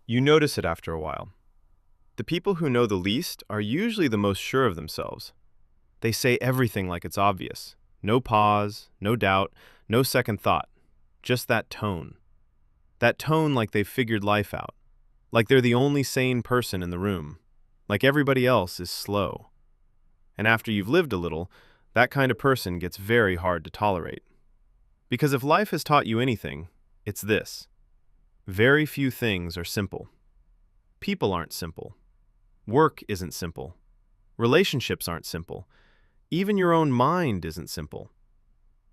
You notice it after a while. The people who know the least are usually the most sure of themselves. They say everything like it's obvious. No pause, no doubt, no second thought. Just that tone. That tone like they've figured life out. Like they're the only sane person in the room. Like everybody else is slow. And after you've lived a little, that kind of person gets very hard to tolerate. Because if life has taught you anything, it's this. Very few things are simple. People aren't simple. Work isn't simple. Relationships aren't simple. Even your own mind isn't simple.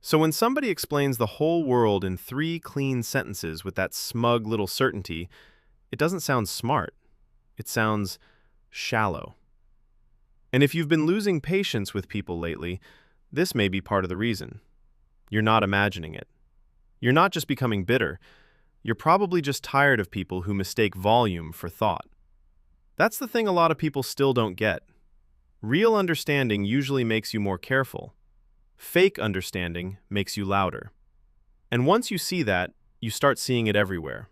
So when somebody explains the whole world in 3 clean sentences with that smug little certainty, it doesn't sound smart. It sounds shallow. And if you've been losing patience with people lately, this may be part of the reason. You're not imagining it. You're not just becoming bitter. You're probably just tired of people who mistake volume for thought. That's the thing a lot of people still don't get. Real understanding usually makes you more careful. Fake understanding makes you louder. And once you see that, you start seeing it everywhere.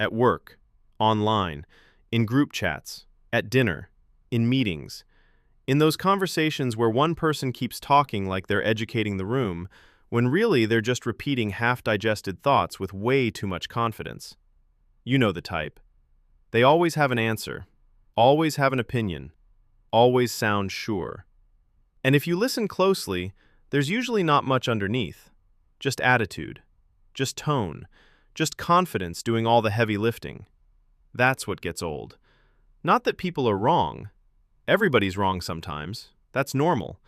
At work, online, in group chats, at dinner, in meetings. In those conversations where one person keeps talking like they're educating the room, when really they're just repeating half-digested thoughts with way too much confidence. You know the type. They always have an answer, always have an opinion, always sound sure. And if you listen closely, there's usually not much underneath. Just attitude, just tone, just confidence doing all the heavy lifting. That's what gets old. Not that people are wrong. Everybody's wrong sometimes. That's normal.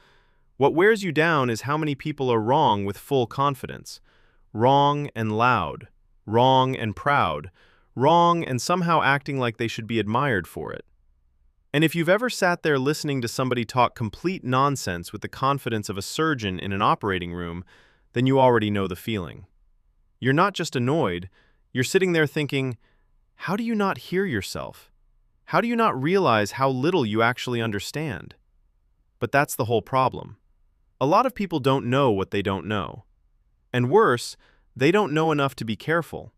What wears you down is how many people are wrong with full confidence. Wrong and loud. Wrong and proud. Wrong and somehow acting like they should be admired for it. And if you've ever sat there listening to somebody talk complete nonsense with the confidence of a surgeon in an operating room, then you already know the feeling. You're not just annoyed, you're sitting there thinking, how do you not hear yourself? How do you not realize how little you actually understand? But that's the whole problem. A lot of people don't know what they don't know. And worse, they don't know enough to be careful.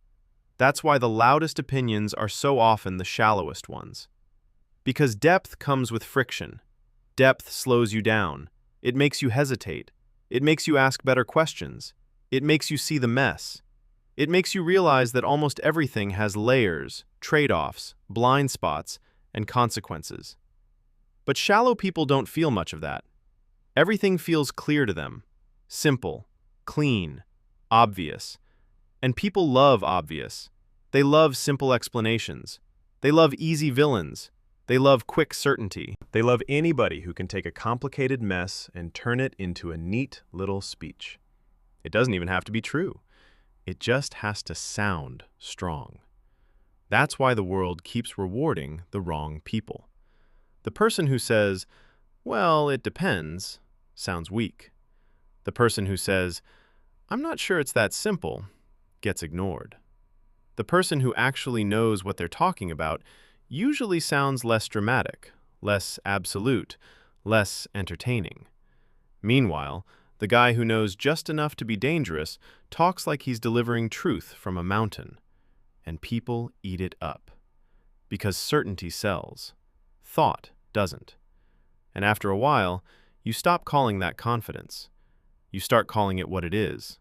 That's why the loudest opinions are so often the shallowest ones. Because depth comes with friction. Depth slows you down. It makes you hesitate. It makes you ask better questions. It makes you see the mess. It makes you realize that almost everything has layers, trade-offs, blind spots, and consequences. But shallow people don't feel much of that. Everything feels clear to them. Simple, clean, obvious. And people love obvious. They love simple explanations. They love easy villains. They love quick certainty. They love anybody who can take a complicated mess and turn it into a neat little speech. It doesn't even have to be true. It just has to sound strong. That's why the world keeps rewarding the wrong people. The person who says, well, it depends, sounds weak. The person who says, I'm not sure it's that simple, gets ignored. The person who actually knows what they're talking about usually sounds less dramatic, less absolute, less entertaining. Meanwhile, the guy who knows just enough to be dangerous talks like he's delivering truth from a mountain. And people eat it up. Because certainty sells. Thought doesn't. And after a while, you stop calling that confidence. You start calling it what it is.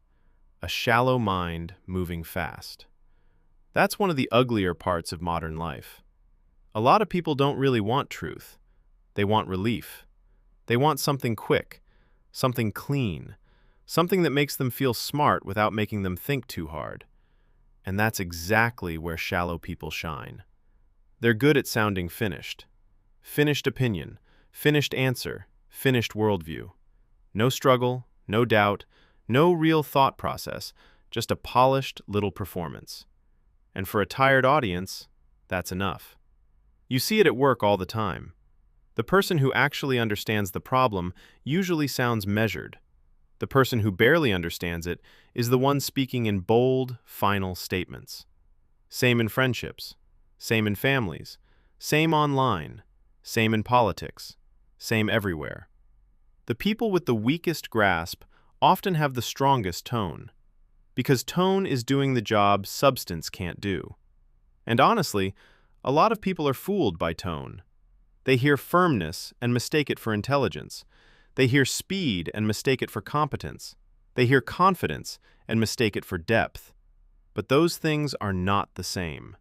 A shallow mind moving fast. That's one of the uglier parts of modern life. A lot of people don't really want truth. They want relief. They want something quick, something clean, something that makes them feel smart without making them think too hard. And that's exactly where shallow people shine. They're good at sounding finished. Finished opinion, finished answer, finished worldview. No struggle, no doubt, no real thought process, just a polished little performance. And for a tired audience, that's enough. You see it at work all the time. The person who actually understands the problem usually sounds measured. The person who barely understands it is the one speaking in bold, final statements. Same in friendships, same in families, same online, same in politics, same everywhere. The people with the weakest grasp often have the strongest tone, because tone is doing the job substance can't do. And honestly, A lot of people are fooled by tone. They hear firmness and mistake it for intelligence. They hear speed and mistake it for competence. They hear confidence and mistake it for depth. But those things are not the same.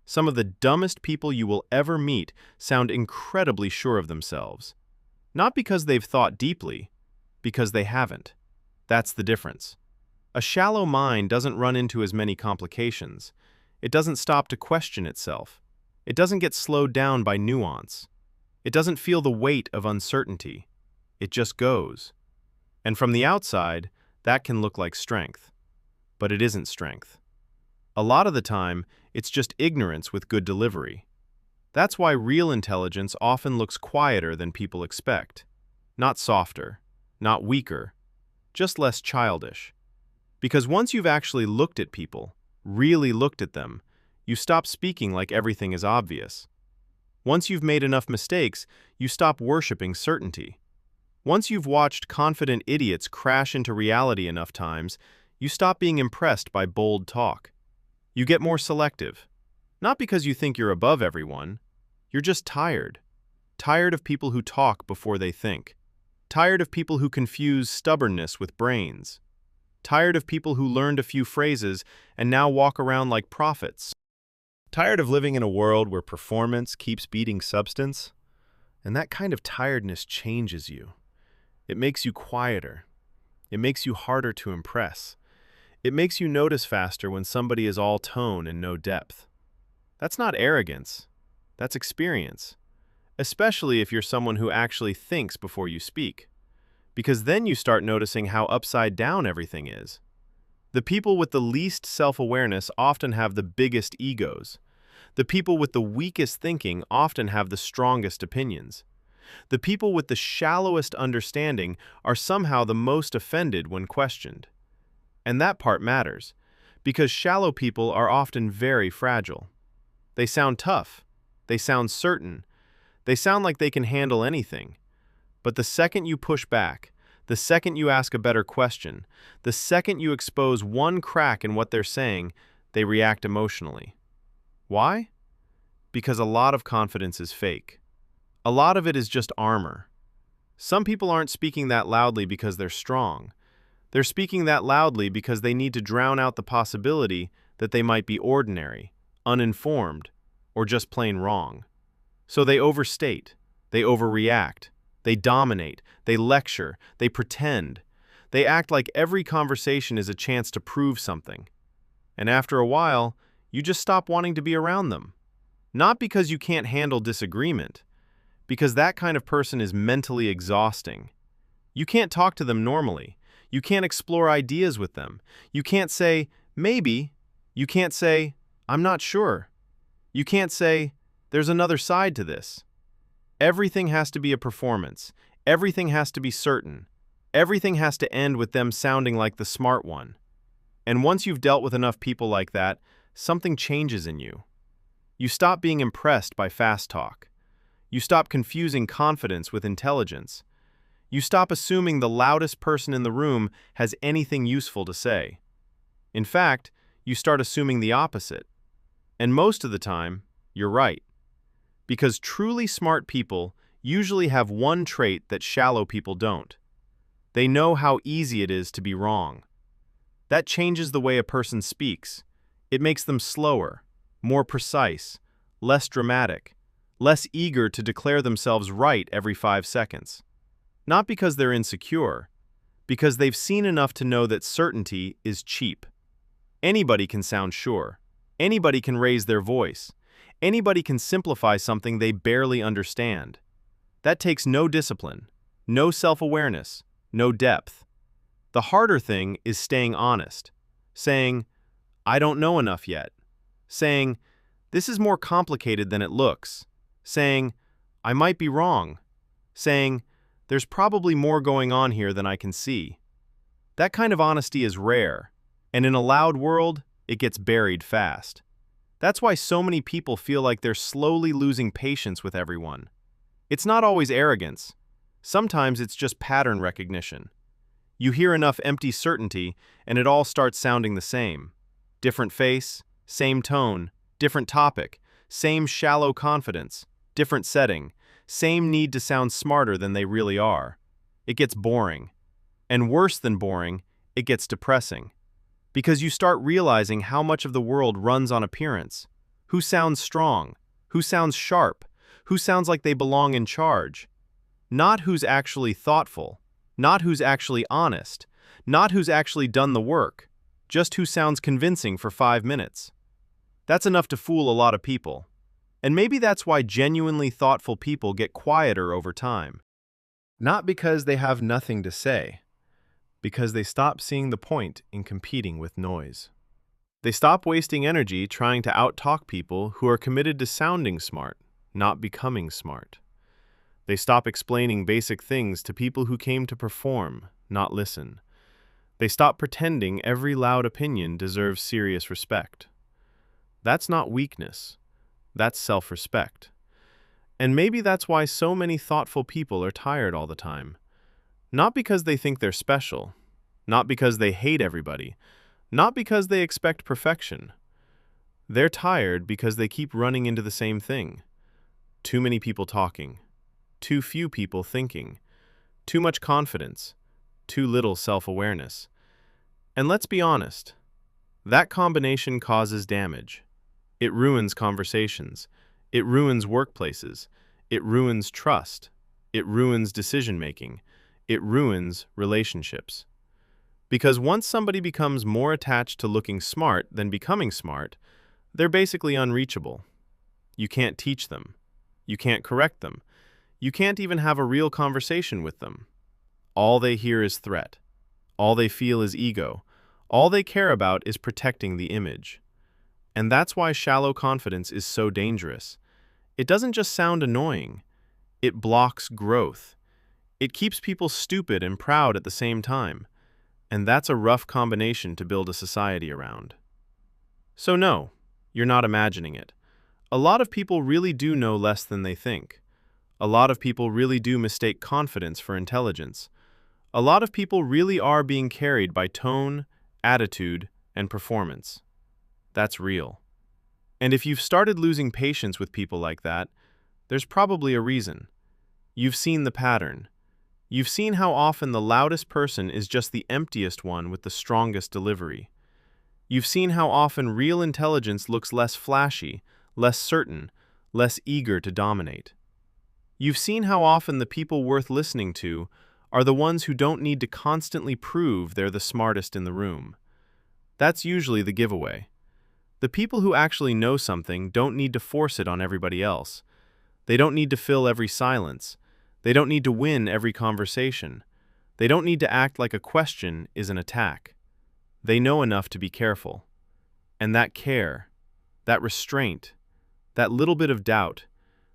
Some of the dumbest people you will ever meet sound incredibly sure of themselves. Not because they've thought deeply, because they haven't. That's the difference. A shallow mind doesn't run into as many complications. It doesn't stop to question itself. It doesn't get slowed down by nuance. It doesn't feel the weight of uncertainty. It just goes. And from the outside, that can look like strength. But it isn't strength. A lot of the time, it's just ignorance with good delivery. That's why real intelligence often looks quieter than people expect. Not softer, not weaker, just less childish. Because once you've actually looked at people, really looked at them, you stop speaking like everything is obvious. Once you've made enough mistakes, you stop worshiping certainty. Once you've watched confident idiots crash into reality enough times, you stop being impressed by bold talk. You get more selective. Not because you think you're above everyone. You're just tired. Tired of people who talk before they think. Tired of people who confuse stubbornness with brains. Tired of people who learned a few phrases and now walk around like prophets. Tired of living in a world where performance keeps beating substance. And that kind of tiredness changes you. It makes you quieter. It makes you harder to impress. It makes you notice faster when somebody is all tone and no depth. That's not arrogance. That's experience. Especially if you're someone who actually thinks before you speak. Because then you start noticing how upside down everything is. The people with the least self-awareness often have the biggest egos. The people with the weakest thinking often have the strongest opinions. The people with the shallowest understanding are somehow the most offended when questioned. And that part matters, because shallow people are often very fragile. They sound tough. They sound certain. They sound like they can handle anything. But the second you push back, the second you ask a better question, the second you expose one crack in what they're saying, they react emotionally. Why? Because a lot of confidence is fake. A lot of it is just armor. Some people aren't speaking that loudly because they're strong. They're speaking that loudly because they need to drown out the possibility that they might be ordinary, uninformed, or just plain wrong. So they overstate, they overreact, they dominate, they lecture, they pretend. They act like every conversation is a chance to prove something. And after a while, you just stop wanting to be around them. Not because you can't handle disagreement, because that kind of person is mentally exhausting. You can't talk to them normally. You can't explore ideas with them. You can't say, maybe. You can't say, I'm not sure. You can't say, there's another side to this. Everything has to be a performance. Everything has to be certain. Everything has to end with them sounding like the smart one. And once you've dealt with enough people like that, something changes in you. You stop being impressed by fast talk. You stop confusing confidence with intelligence. You stop assuming the loudest person in the room has anything useful to say. In fact, you start assuming the opposite. And most of the time, you're right. Because truly smart people usually have one trait that shallow people don't. They know how easy it is to be wrong. That changes the way a person speaks. It makes them slower, more precise, less dramatic, less eager to declare themselves right every 5 seconds. Not because they're insecure, because they've seen enough to know that certainty is cheap. Anybody can sound sure. Anybody can raise their voice. Anybody can simplify something they barely understand. That takes no discipline, no self-awareness, no depth. The harder thing is staying honest, saying, I don't know enough yet, saying, this is more complicated than it looks, saying, I might be wrong, saying, there's probably more going on here than I can see. That kind of honesty is rare, and in a loud world, it gets buried fast. That's why so many people feel like they're slowly losing patience with everyone. It's not always arrogance. Sometimes it's just pattern recognition. You hear enough empty certainty, and it all starts sounding the same. Different face, same tone, different topic, same shallow confidence, different setting, same need to sound smarter than they really are. It gets boring. And worse than boring, it gets depressing. Because you start realizing how much of the world runs on appearance. Who sounds strong? Who sounds sharp? Who sounds like they belong in charge? Not who's actually thoughtful, not who's actually honest, not who's actually done the work, just who sounds convincing for 5 minutes. That's enough to fool a lot of people. And maybe that's why genuinely thoughtful people get quieter over time. Not because they have nothing to say, because they stop seeing the point in competing with noise. They stop wasting energy trying to out-talk people who are committed to sounding smart, not becoming smart. They stop explaining basic things to people who came to perform, not listen. They stop pretending every loud opinion deserves serious respect. That's not weakness. That's self-respect. And maybe that's why so many thoughtful people are tired all the time. Not because they think they're special, not because they hate everybody, not because they expect perfection. They're tired because they keep running into the same thing. Too many people talking. Too few people thinking. Too much confidence. Too little self-awareness. And let's be honest, that combination causes damage. It ruins conversations. It ruins workplaces. It ruins trust. It ruins decision-making. It ruins relationships. Because once somebody becomes more attached to looking smart than becoming smart, they're basically unreachable. You can't teach them. You can't correct them. You can't even have a real conversation with them. All they hear is threat. All they feel is ego. All they care about is protecting the image. And that's why shallow confidence is so dangerous. It doesn't just sound annoying. It blocks growth. It keeps people stupid and proud at the same time. And that's a rough combination to build a society around. So no, you're not imagining it. A lot of people really do know less than they think. A lot of people really do mistake confidence for intelligence. A lot of people really are being carried by tone, attitude, and performance. That's real. And if you've started losing patience with people like that, there's probably a reason. You've seen the pattern. You've seen how often the loudest person is just the emptiest one with the strongest delivery. You've seen how often real intelligence looks less flashy, less certain, less eager to dominate. You've seen how often the people worth listening to are the ones who don't need to constantly prove they're the smartest in the room. That's usually the giveaway. The people who actually know something don't need to force it on everybody else. They don't need to fill every silence. They don't need to win every conversation. They don't need to act like a question is an attack. They know enough to be careful. And that care, that restraint, that little bit of doubt,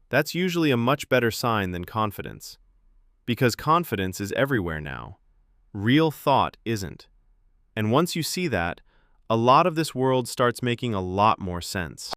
that's usually a much better sign than confidence. Because confidence is everywhere now. Real thought isn't. And once you see that, a lot of this world starts making a lot more sense.